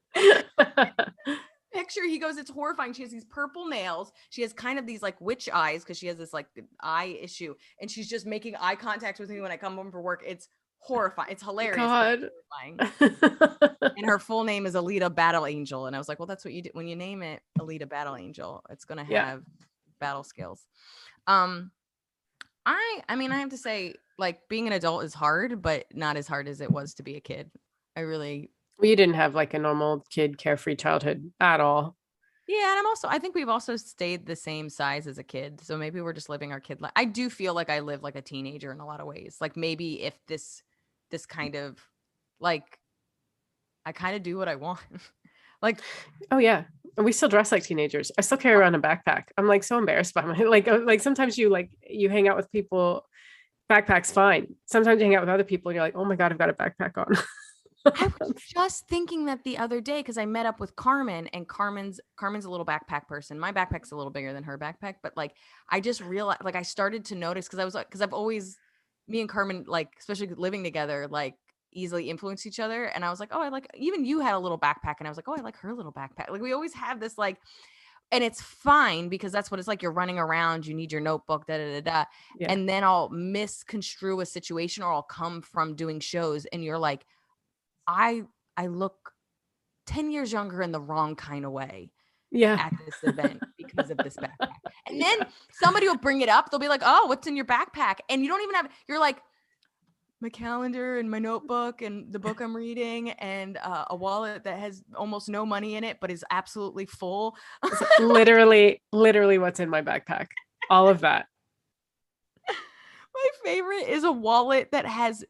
amazing. Picture, he goes, it's horrifying. She has these purple nails. She has kind of these like witch eyes because she has this like eye issue. And she's just making eye contact with me when I come home from work. It's horrifying. It's hilarious. God. It's horrifying. And her full name is Alita Battle Angel. And I was like, well, that's what you do when you name it Alita Battle Angel. It's going to have battle skills. I mean, I have to say, like, being an adult is hard, but not as hard as it was to be a kid. You didn't have like a normal kid carefree childhood at all. Yeah, and I think we've also stayed the same size as a kid. So maybe we're just living our kid life. I do feel like I live like a teenager in a lot of ways. Like maybe if this kind of like I kind of do what I want. Like, oh yeah. And we still dress like teenagers. I still carry around a backpack. I'm like so embarrassed by my like sometimes you hang out with people, backpack's fine. Sometimes you hang out with other people and you're like, oh my God, I've got a backpack on. I was just thinking that the other day because I met up with Carmen and Carmen's a little backpack person. My backpack's a little bigger than her backpack, but like I just realized, like I started to notice because I was like, because I've always, me and Carmen, like especially living together, like easily influence each other. And I was like, oh, I like, even you had a little backpack, and I was like, oh, I like her little backpack. Like we always have this like, and it's fine because that's what it's like. You're running around, you need your notebook, Yeah. And then I'll misconstrue a situation or I'll come from doing shows and you're like, I look 10 years younger in the wrong kind of way at this event because of this backpack. And then somebody will bring it up. They'll be like, oh, what's in your backpack? And you don't even have, you're like, my calendar and my notebook and the book I'm reading and a wallet that has almost no money in it, but is absolutely full. literally what's in my backpack. All of that. My favorite is a wallet that has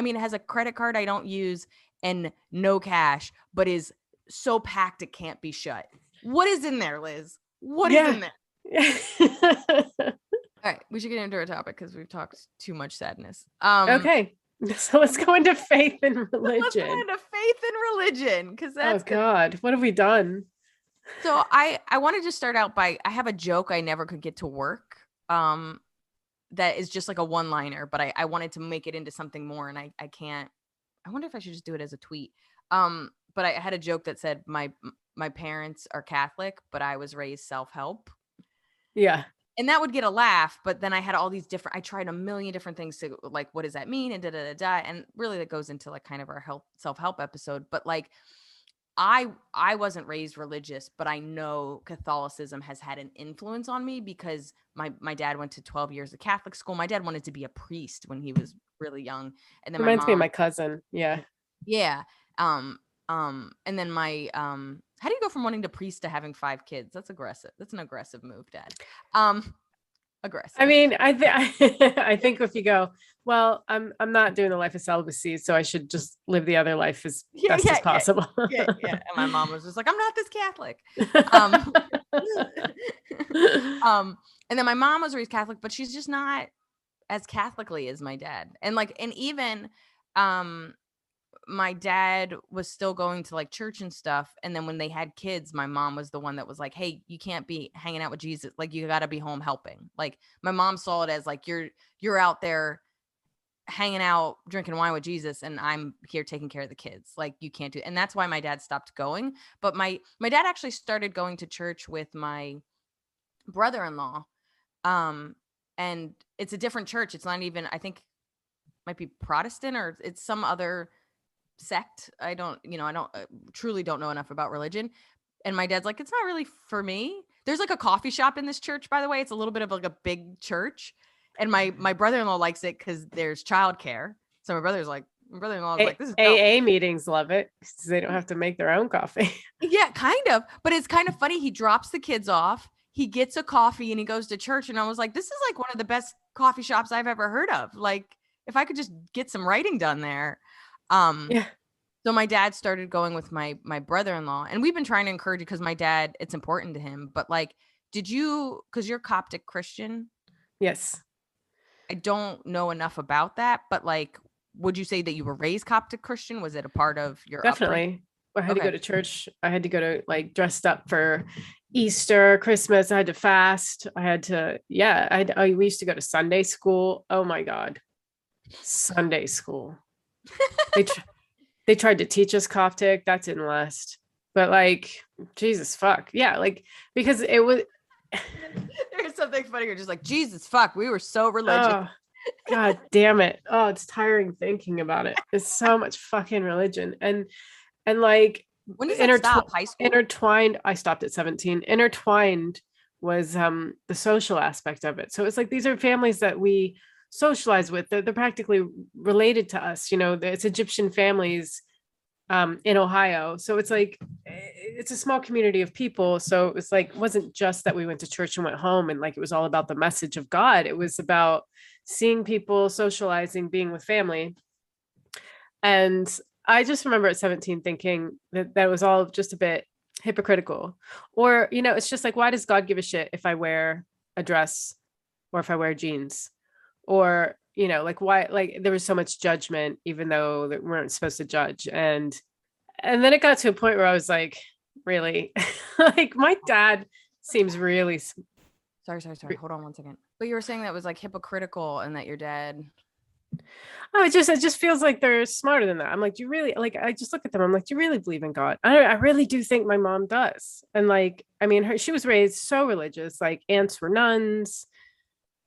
it has a credit card I don't use and no cash, but is so packed it can't be shut. What is in there, Liz? What is in there? All right, we should get into our topic because we've talked too much sadness. Okay, so let's go into faith and religion. Let's go into faith and religion because that's God, what have we done? So I wanted to start out by, I have a joke I never could get to work. That is just like a one-liner, but I wanted to make it into something more, and I can't. I wonder if I should just do it as a tweet. But I had a joke that said my parents are Catholic, but I was raised self-help. Yeah. And that would get a laugh, but then I had all these I tried a million different things to like, what does that mean? And and really that goes into like kind of our self-help episode. But like, I wasn't raised religious, but I know Catholicism has had an influence on me because my dad went to 12 years of Catholic school. My dad wanted to be a priest when he was really young. And then reminds me of my cousin. Yeah. Yeah. And then how do you go from wanting to priest to having 5 kids? That's aggressive. That's an aggressive move, Dad. Aggressive. I mean, I think if you go, well, I'm not doing the life of celibacy, so I should just live the other life as best as possible. Yeah. And my mom was just like, I'm not this Catholic. And then my mom was raised Catholic, but she's just not as Catholicly as my dad. And even my dad was still going to like church and stuff. And then when they had kids, my mom was the one that was like, hey, you can't be hanging out with Jesus. Like, you got to be home helping. Like, my mom saw it as like, you're out there hanging out drinking wine with Jesus and I'm here taking care of the kids. Like, you can't do. And that's why my dad stopped going. But my dad actually started going to church with my brother-in-law. And it's a different church. It's not even, I think, might be Protestant, or it's some other sect. I don't truly don't know enough about religion. And my dad's like, it's not really for me. There's like a coffee shop in this church, by the way. It's a little bit of like a big church. And my brother-in-law likes it because there's childcare. So my brother-in-law is like, this is dope. AA meetings love it because they don't have to make their own coffee. Yeah, kind of. But it's kind of funny. He drops the kids off. He gets a coffee and he goes to church. And I was like, this is like one of the best coffee shops I've ever heard of. Like, if I could just get some writing done there. Yeah. So my dad started going with my brother-in-law, and we've been trying to encourage it because my dad, it's important to him. But like, because you're Coptic Christian? Yes. I don't know enough about that, but like, would you say that you were raised Coptic Christian? Was it a part of your Definitely. I had to Okay. go to church. I had to go to like dressed up for Easter, Christmas. I had to fast. I had to, we used to go to Sunday school. Oh my God. Sunday school. They tried to teach us Coptic. That didn't last. But like, Jesus fuck. Yeah. Like, because it was. There's something funny. You're just like, Jesus fuck. We were so religious. Oh, God damn it. Oh, it's tiring thinking about it. It's so much fucking religion. And like, When does that stop? High school? Intertwined. I stopped at 17. Intertwined was the social aspect of it. So it's like, these are families that we socialize with. They're practically related to us. You know, it's Egyptian families in Ohio. So it's like, it's a small community of people. So it was like, it wasn't just that we went to church and went home and like, it was all about the message of God. It was about seeing people, socializing, being with family. And I just remember at 17 thinking that was all just a bit hypocritical. Or, you know, it's just like, why does God give a shit if I wear a dress or if I wear jeans? Or, you know, like, why, like, there was so much judgment, even though we weren't supposed to judge. And then it got to a point where I was like, really? Like, my dad seems really. Sorry. Hold on one second. But you were saying that was like hypocritical and that your dad. Oh, it just feels like they're smarter than that. I'm like, do you really, like, I just look at them. I'm like, do you really believe in God? I really do think my mom does. And like, I mean, she was raised so religious, like aunts were nuns.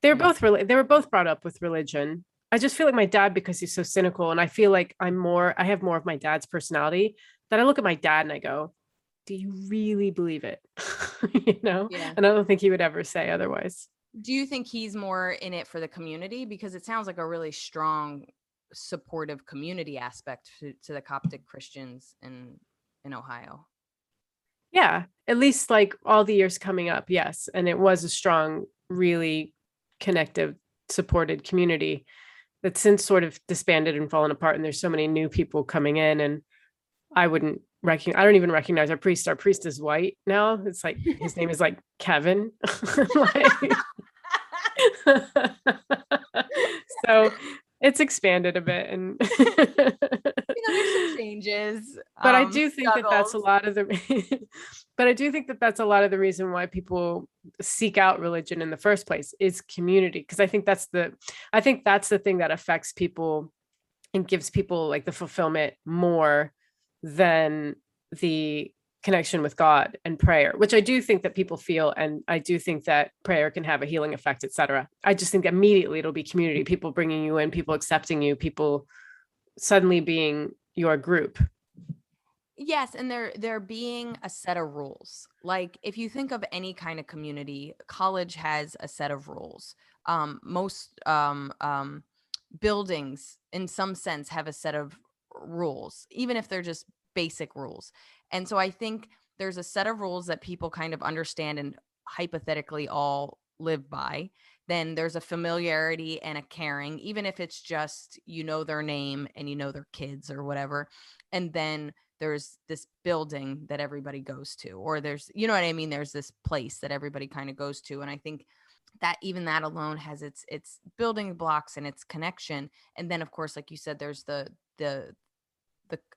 They were both they were both brought up with religion. I just feel like my dad, because he's so cynical, and I feel like I have more of my dad's personality, that I look at my dad and I go, do you really believe it? You know? Yeah. And I don't think he would ever say otherwise. Do you think he's more in it for the community? Because it sounds like a really strong, supportive community aspect to the Coptic Christians in Ohio. Yeah, at least like all the years coming up, yes. And it was a strong, really connective, supported community that's since sort of disbanded and fallen apart. And there's so many new people coming in, and I don't even recognize our priest. Our priest is white now. It's like, his name is like Kevin. Like, so it's expanded a bit, and there's some changes. But I do think that that's a lot of the but I do think that that's a lot of the reason why people seek out religion in the first place, is community. Because I think that's the thing that affects people and gives people like the fulfillment more than the connection with God and prayer, which I do think that people feel. And I do think that prayer can have a healing effect, etc. I just think immediately it'll be community, people bringing you in, people accepting you, people suddenly being your group. Yes, and there being a set of rules. Like, if you think of any kind of community, college has a set of rules. Most buildings, in some sense, have a set of rules, even if they're just basic rules. And so I think there's a set of rules that people kind of understand and hypothetically all live by. Then there's a familiarity and a caring, even if it's just, their name and their kids or whatever. And then there's this building that everybody goes to, or there's, you know what I mean? There's this place that everybody kind of goes to. And I think that even that alone has its building blocks and its connection. And then, of course, like you said, there's the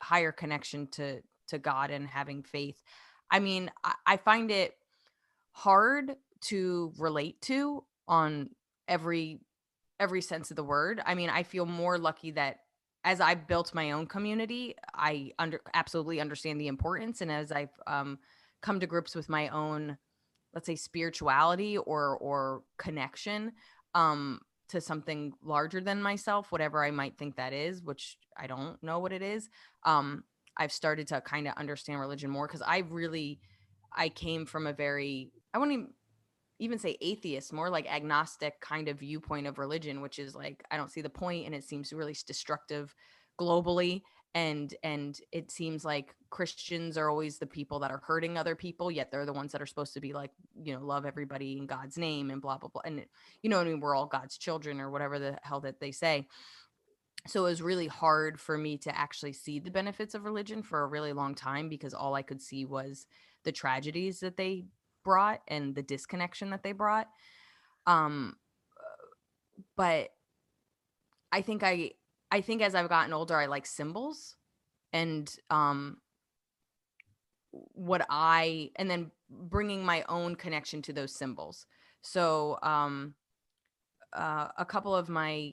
higher connection to God and having faith. I mean, I find it hard to relate to on every every sense of the word. I mean, I feel more lucky that as I built my own community, I absolutely understand the importance. And as I've come to grips with my own, let's say, spirituality or connection to something larger than myself, whatever I might think that is, which I don't know what it is. I've started to kind of understand religion more, because I came from a very, I wouldn't even say atheist, more like agnostic kind of viewpoint of religion, which is like, I don't see the point, and it seems really destructive globally. And it seems like Christians are always the people that are hurting other people, yet they're the ones that are supposed to be like, love everybody in God's name and blah blah blah. And I mean, we're all God's children, or whatever the hell that they say. So it was really hard for me to actually see the benefits of religion for a really long time, because all I could see was the tragedies that they brought and the disconnection that they brought. Um, but I think as I've gotten older, I like symbols, and and then bringing my own connection to those symbols. So a couple of my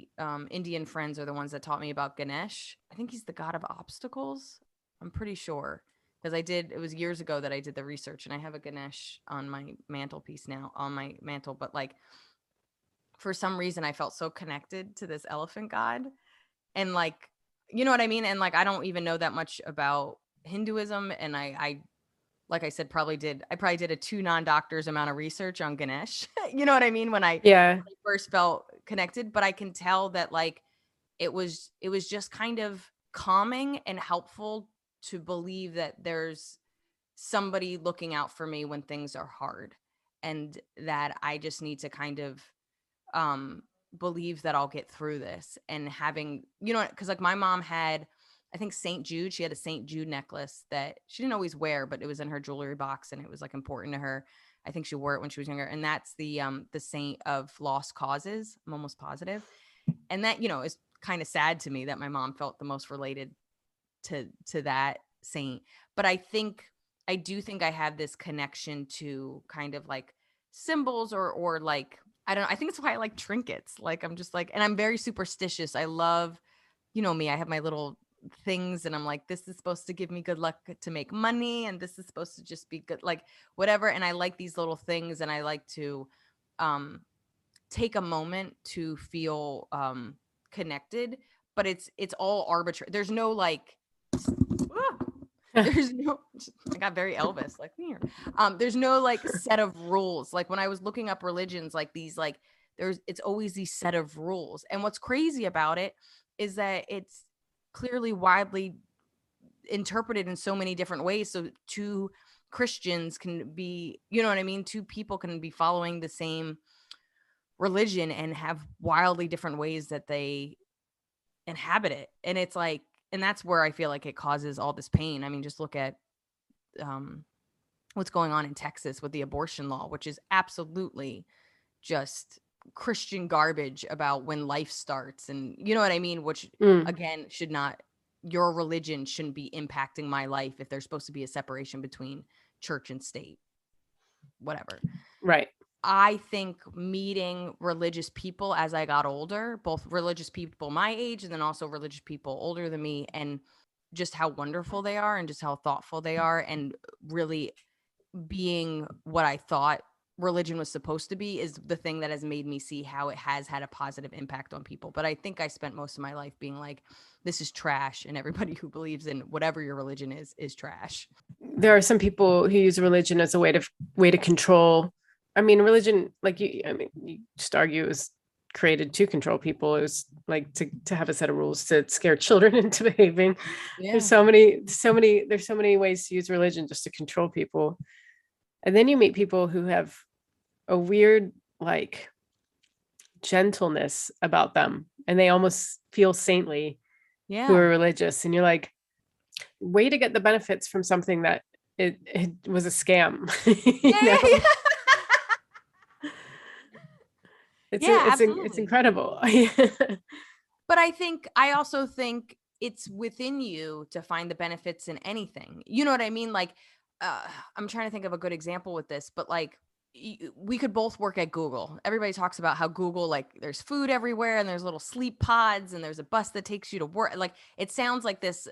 Indian friends are the ones that taught me about Ganesh. I think he's the god of obstacles. I'm pretty sure, because it was years ago that I did the research, and I have a Ganesh on my mantelpiece now, on my mantle. But like, for some reason, I felt so connected to this elephant god. And like, you know what I mean? And like, I don't even know that much about Hinduism. And I like I said, probably did a 2 non-doctors amount of research on Ganesh. You know what I mean? When I Yeah. first felt connected, but I can tell that like it was just kind of calming and helpful to believe that there's somebody looking out for me when things are hard, and that I just need to kind of believe that I'll get through this. And having, because like my mom had, I think St. Jude, she had a St. Jude necklace that she didn't always wear, but it was in her jewelry box, and it was like important to her. I think she wore it when she was younger. And that's the saint of lost causes. I'm almost positive. And that, is kind of sad to me that my mom felt the most related to that saint. But I do think I have this connection to kind of like symbols, or like, I don't know. I think it's why I like trinkets. Like, I'm just like, and I'm very superstitious. I love, me, I have my little things, and I'm like, this is supposed to give me good luck to make money, and this is supposed to just be good, like whatever. And I like these little things, and I like to take a moment to feel connected, but it's all arbitrary. There's no like, there's no, I got very Elvis like here. There's no like set of rules. Like when I was looking up religions, like these, like it's always these set of rules. And what's crazy about it is that it's clearly widely interpreted in so many different ways. So two Christians can be, you know what I mean? Two people can be following the same religion and have wildly different ways that they inhabit it. And it's like, and that's where I feel like it causes all this pain. I mean, just look at what's going on in Texas with the abortion law, which is absolutely just Christian garbage about when life starts. And you know what I mean? Which again, your religion shouldn't be impacting my life if there's supposed to be a separation between church and state, whatever. Right. I think meeting religious people as I got older, both religious people my age and then also religious people older than me, and just how wonderful they are and just how thoughtful they are, and really being what I thought religion was supposed to be, is the thing that has made me see how it has had a positive impact on people. But I think I spent most of my life being like, this is trash, and everybody who believes in whatever your religion is trash. There are some people who use religion as a way to control. I mean, religion, like you just argue, is created to control people. It was like to have a set of rules to scare children into behaving. Yeah. There's so many ways to use religion just to control people. And then you meet people who have a weird, like, gentleness about them, and they almost feel saintly, who are religious. And you're like, way to get the benefits from something that it was a scam. It's incredible. But I also think it's within you to find the benefits in anything. You know what I mean? Like, I'm trying to think of a good example with this, but like, we could both work at Google. Everybody talks about how Google, like there's food everywhere and there's little sleep pods and there's a bus that takes you to work. Like it sounds like this,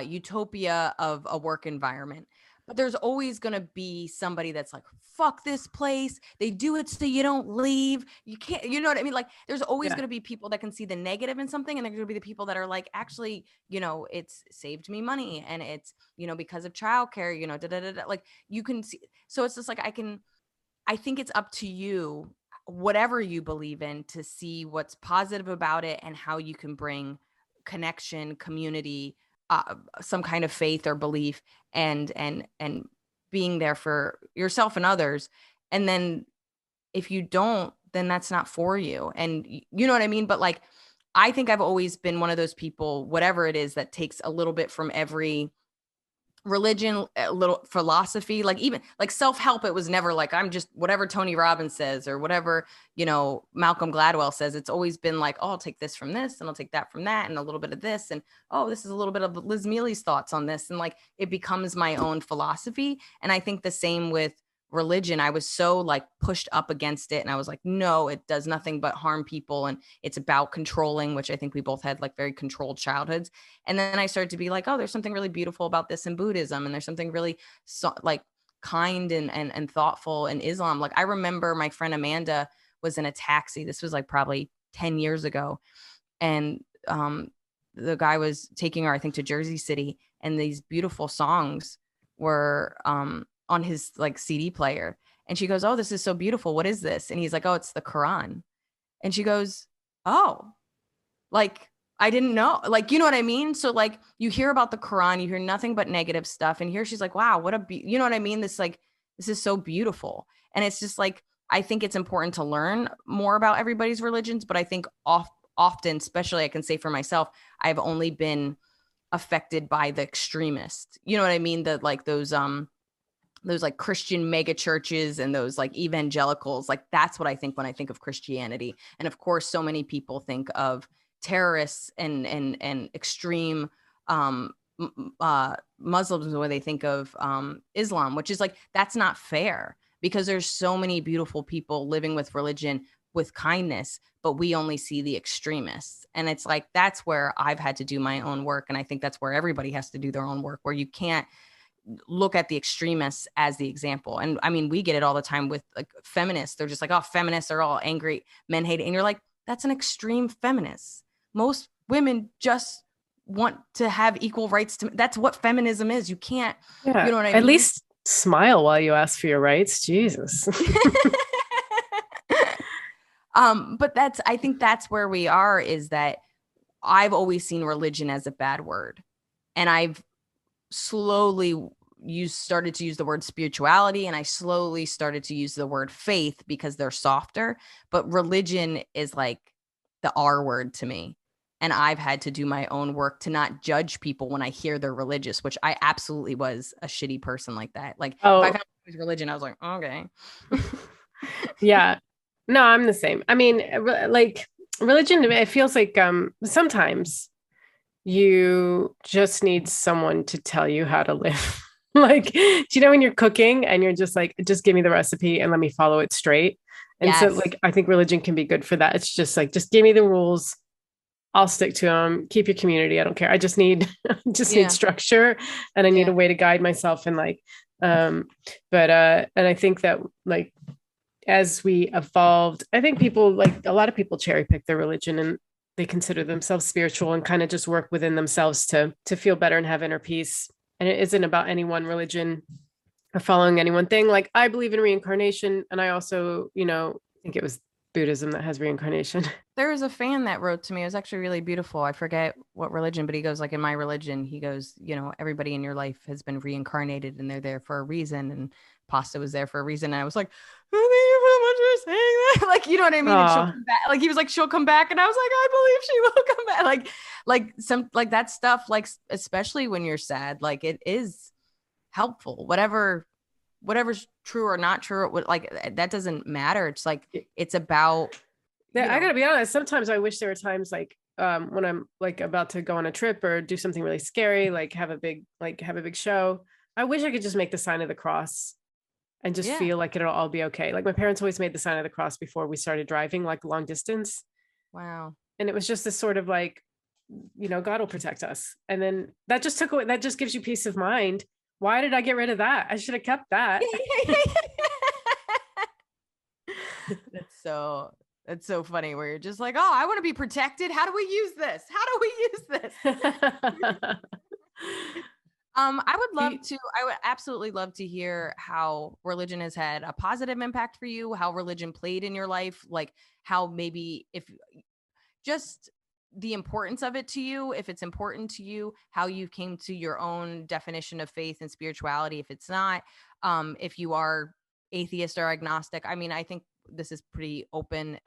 utopia of a work environment. But there's always going to be somebody that's like, fuck this place. They do it so you don't leave. You can't, you know what I mean? Like there's always going to be people that can see the negative in something. And there's going to be the people that are like, actually, it's saved me money. And it's, because of childcare, like you can see. So it's just like, I think it's up to you, whatever you believe in, to see what's positive about it and how you can bring connection, community, some kind of faith or belief, and being there for yourself and others. And then if you don't, then that's not for you. And you know what I mean? But like, I think I've always been one of those people, whatever it is, that takes a little bit from every religion, a little philosophy, like even like self-help. It was never like, I'm just whatever Tony Robbins says or whatever, Malcolm Gladwell says. It's always been like, oh, I'll take this from this and I'll take that from that and a little bit of this. And, oh, this is a little bit of Liz Mealy's thoughts on this. And like, it becomes my own philosophy. And I think the same with religion. I was so like pushed up against it. And I was like, no, it does nothing but harm people. And it's about controlling, which I think we both had like very controlled childhoods. And then I started to be like, oh, there's something really beautiful about this in Buddhism. And there's something really like kind and thoughtful in Islam. Like I remember my friend Amanda was in a taxi. This was like probably 10 years ago. And the guy was taking her, I think, to Jersey City. And these beautiful songs were on his like CD player. And she goes, oh, this is so beautiful. What is this? And he's like, oh, it's the Quran. And she goes, oh, like, I didn't know. Like, you know what I mean? So like you hear about the Quran, you hear nothing but negative stuff. And here she's like, wow, what you know what I mean? This is so beautiful. And it's just like, I think it's important to learn more about everybody's religions. But I think often, especially I can say for myself, I've only been affected by the extremists. You know what I mean? Those like Christian mega churches and those like evangelicals. Like that's what I think when I think of Christianity. And of course, so many people think of terrorists and extreme Muslims when they think of Islam, which is like, that's not fair, because there's so many beautiful people living with religion with kindness, but we only see the extremists. And it's like, that's where I've had to do my own work. And I think that's where everybody has to do their own work, where you can't look at the extremists as the example. And I mean, we get it all the time with like feminists. They're just like, oh, feminists are all angry, men hate it. And you're like, that's an extreme feminist. Most women just want to have equal rights that's what feminism is. You can't, you know what I mean? At least smile while you ask for your rights. Jesus. But I think that's where we are, is that I've always seen religion as a bad word. And I've slowly started to use the word spirituality, and I slowly started to use the word faith because they're softer. But religion is like the R word to me. And I've had to do my own work to not judge people when I hear they're religious, which I absolutely was a shitty person like that. Like if I found religion, I was like, okay. Yeah. No, I'm the same. I mean, like religion, it feels like sometimes you just need someone to tell you how to live. Like, do you know when you're cooking and you're just like, just give me the recipe and let me follow it straight? And yes. So like, I think religion can be good for that. It's just like, just give me the rules. I'll stick to them. Keep your community. I don't care. I just need, need structure, and I need a way to guide myself. And like, and I think that like, as we evolved, I think people, like a lot of people cherry pick their religion and they consider themselves spiritual and kind of just work within themselves to feel better and have inner peace. And it isn't about any one religion or following any one thing. Like I believe in reincarnation. And I also, I think it was Buddhism that has reincarnation. There was a fan that wrote to me. It was actually really beautiful. I forget what religion, but he goes like, in my religion, he goes, everybody in your life has been reincarnated and they're there for a reason. And pasta was there for a reason. And I was like, thank you so much for saying that. Like, you know what I mean? And she'll come back. Like he was like, she'll come back. And I was like, I believe she will come back. Like some, like that stuff, like, especially when you're sad, like it is helpful, whatever's true or not true. Like that doesn't matter. It's like, it's about, I gotta be honest. Sometimes I wish there were times like, when I'm like about to go on a trip or do something really scary, like have a big show. I wish I could just make the sign of the cross and just Yeah. feel like it'll all be okay. Like my parents always made the sign of the cross before we started driving, like long distance. Wow. And it was just this sort of like, God will protect us. And then that just took away, that just gives you peace of mind. Why did I get rid of that? I should have kept that. That's so funny where you're just like, oh, I want to be protected. How do we use this? How do we use this? I would absolutely love to hear how religion has had a positive impact for you, how religion played in your life, like how maybe if just the importance of it to you, if it's important to you, how you came to your own definition of faith and spirituality. If it's not, if you are atheist or agnostic, I mean, I think this is pretty open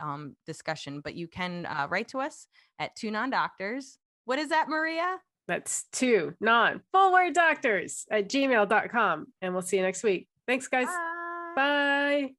discussion, but you can write to us at 2non-doctors. What is that, Maria? That's 2 non-full-word doctors at gmail.com. And we'll see you next week. Thanks, guys. Bye. Bye.